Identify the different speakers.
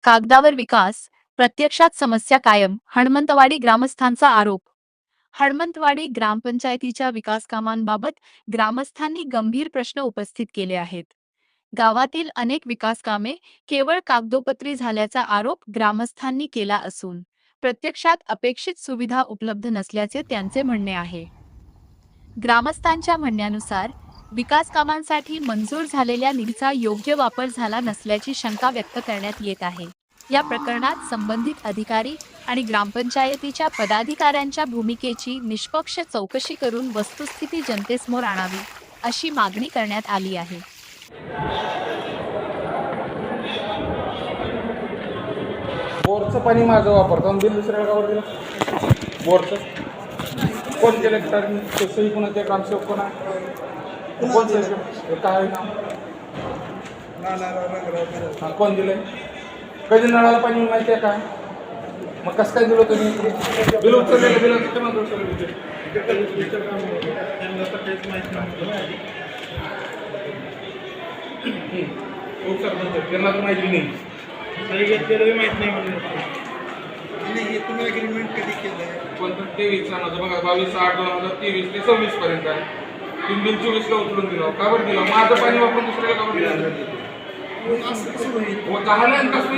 Speaker 1: कागदावर विकास, प्रत्यक्षात समस्या कायम. हणमंतवाडी ग्रामस्थांचा आरोप. हणमंतवाडी ग्रामपंचायतीच्या विकासकामांबाबत ग्रामस्थांनी गंभीर प्रश्न उपस्थित केले आहेत. गावातील अनेक विकास कामे केवळ कागदोपत्री झाल्याचा आरोप ग्रामस्थांनी केला असून प्रत्यक्षात अपेक्षित सुविधा उपलब्ध नसल्याचे त्यांचे म्हणणे आहे. ग्रामस्थांच्या म्हणण्यानुसार विकास कामांसाठी मंजूर झालेल्या निधीचा योग्य वापर झाला नसल्याची शंका व्यक्त करण्यात येत आहे. या प्रकरणात संबंधित अधिकारी आणि ग्रामपंचायतीच्या पदाधिकाऱ्यांच्या भूमिकेची निष्पक्ष चौकशी करून वस्तुस्थिती जनतेसमोर आणावी, अशी मागणी करण्यात आली आहे.
Speaker 2: बोरचं पाणी माझं वापरतो आणि बिल दुसऱ्याला कावर दिलं बोरचं कोण केलं सही कोणाचे ग्रामसेवक कोण आहे कोण सही काय नाव हां कोण दिलं कधी नळाला पाणी माहिती आहे काय मग कसं काय दिलं तुम्ही बिल उचललेलं बिल किती म्हणतो त्यांना तर माहिती नाही
Speaker 3: सही घेतलेलं माहित नाही म्हणून हे तुम्ही अग्रीमेंट कधी केलं
Speaker 2: पण 23 माझं बघा 22/8/2023 ते 26 पर्यंत आहे. 3/24 ला उचलून दिलं का बरं दिलं माझं पाणी वापरून दुसऱ्याला का बरं दिलं
Speaker 3: असं कसं होईल?
Speaker 2: झालं कसं